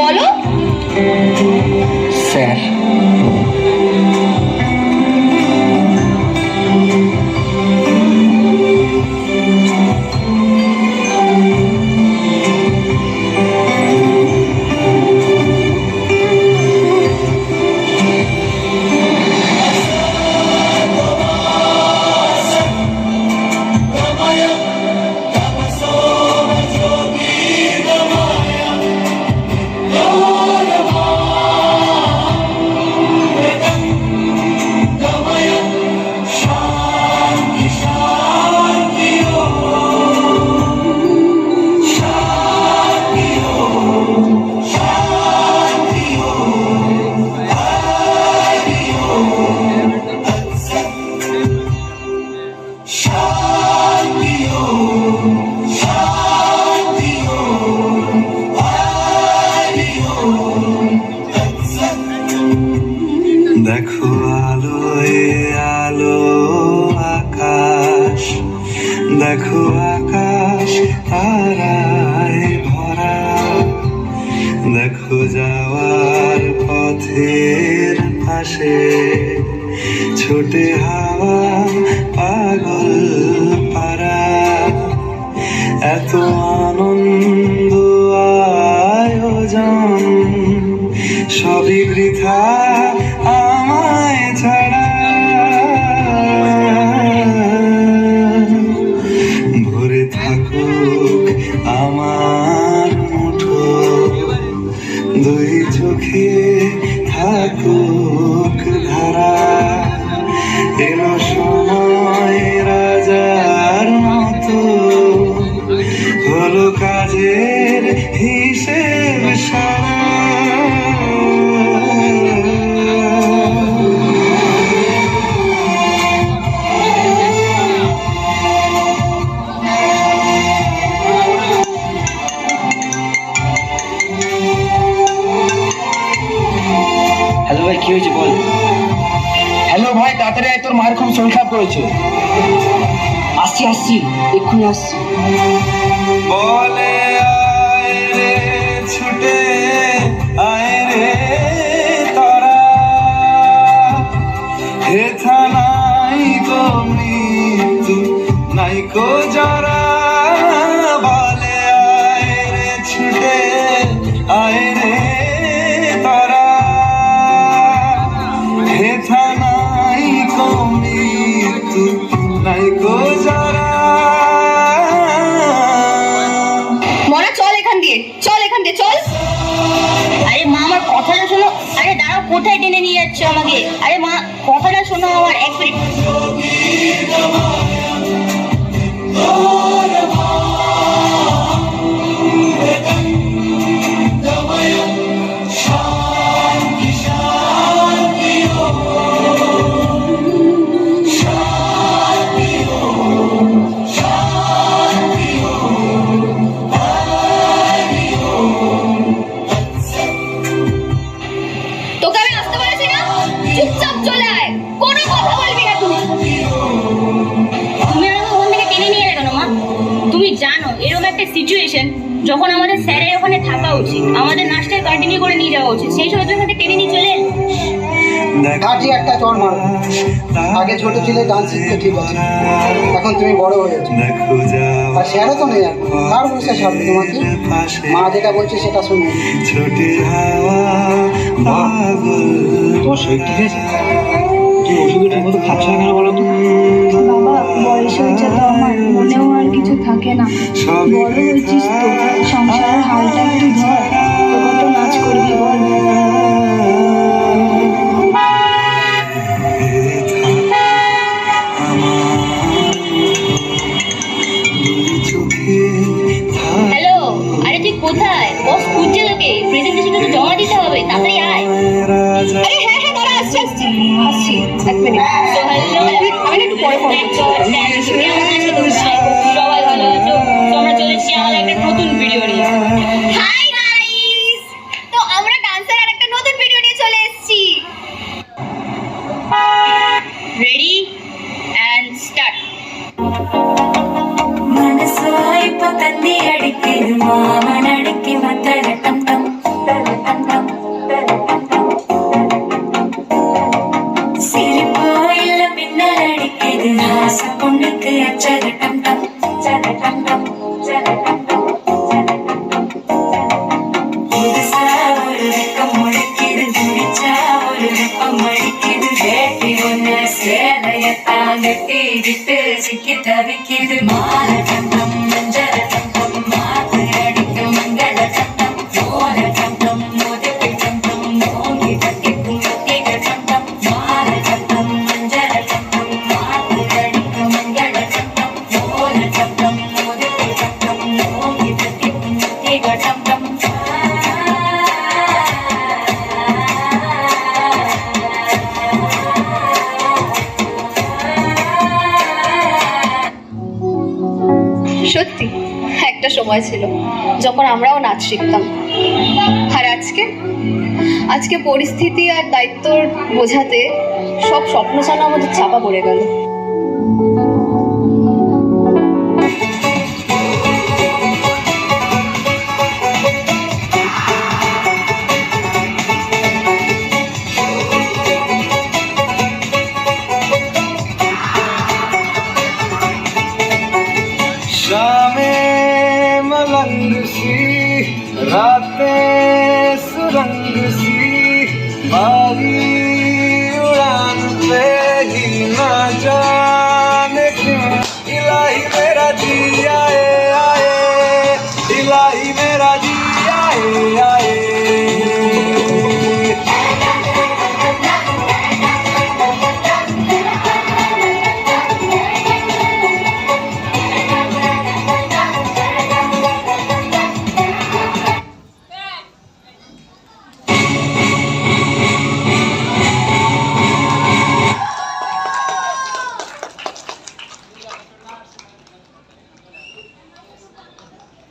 বলো। স্যার দেখো আলোয় আলো আকাশ, দেখো আকাশ তারায় ভরা, দেখো যাওয়ার পথের পাশে ছোটে হাওয়া পাগল পারা। এত আনন্দ আয়োজন সবই বৃথা আমায় ছাড়া। ভরে থাকুক আমার মুঠো, দুই চোখে থাকুক ধারা। এলো সময় রাজার মতো, হলো কাজের হিসেব সারা। হ্যালো ভাই, কি হয়েছে বল। হ্যালো ভাই, তাড়াতাড়ি আয়, তোর মায়ের খুব শরীর খারাপ করেছে। আসছি আসছি, এক্ষুনি আসছি। বলে আয় রে ছুটে আয় রে তারা, হেথা নাই গো মৃত্যু নাই গো যারা। বলে আয় রে ছুটে আয় রে তারা, হেথা নাই গো মৃত্যু নাই গো যারা। মনা চল এখান দিয়ে, চল এখান দিয়ে চল। আরে মা আমার কথাটা শোনো। আরে দাঁড়াও, কোথায় টেনে নিয়ে যাচ্ছ আমাকে? আরে মা কথাটা শোনো আমার, এক মিনিট। তোকে আমি আসতে বলেছি না, চুপচাপ চলে আয়, কোনো কথা বলবি না তুই। তুমি আমাকে ওখান থেকে টেনে নিয়ে এলে কেন মা? তুমি জানো এরকম একটা সিচুয়েশন যখন আমাদের স্যারের ওখানে থাকা উচিত, আমাদের নাচটা কন্টিনিউ করে নিয়ে যাওয়া উচিত, সেই সময় তুমি ওখানে টেনে নিয়ে চলে এলে। কাঠি একটা চড় মারো। আগে ছোট ছিলে ডান্স শিখতে ঠিক আছে, এখন তুমি বড় হয়ে গেছো। আর স্যারও তো নেই এখন, কার বসে সামনে তোমাকে? মা যেটা বলছে সেটা শুনে। ছোটে হাওয়া পাগল। তোর শরীর ঠিক আছে? তুই ওষুধ ঠিক মতো খাচ্ছ না কেন বলো তো? বাবা, বয়স হয়েছে তো আমার, মনেও আর কিছু থাকে না। বড় হয়েছিস তো, সংসারের হালটা একটু ধর। তো কত নাচ করবি বল। হ্যালো, আরে তুই কোথায়? বস খুঁজছে তোকে, প্রেজেন্টেশনটা তো জমা দিতে হবে, তাড়াতাড়ি আয়। আরে হ্যাঁ হ্যাঁ দাঁড়া, আসছি আসছি আসছি, এক মিনিট। তো হ্যালো, আমি না একটু পরে ফোন করছি। কেমন আছো তোমরা? সবাই ভালো আছো? তো আমরা চলে এসেছি আমাদের একটা নতুন ভিডিও নিয়ে। হাই গাইস, তো আমরা ডান্সের আর একটা নতুন ভিডিও নিয়ে চলে এসেছি। Ready and start. മനസ്സായി പതന്തി അടിക്ക് മാമനടിക്ക് മത്തട ടം ടം விட்டு சிக்கி தவிக்கிது மாற கண்டம் மஞ்சள் கண்டம் மாத்து அடிக்கும் மங்கள கண்டம் மோர கண்டம் முதுகு கண்டம் நோங்கி தட்டிக்கும் முத்திக கண்டம் மாற கண்டம் மஞ்சள் கண்டம் மாத்து அடிக்கும் மங்கள கண்டம் மோர கண்டம் முதுகு கண்டம் நோங்கி தட்டிக்கும் முத்திக கண்டம் সত্যি একটা সময় ছিল যখন আমরাও নাচ শিখতাম, আর আজকে পরিস্থিতি আর দায়িত্বর বোঝাতে সব স্বপ্ন যেন আমাদের চাপা পড়ে গেল।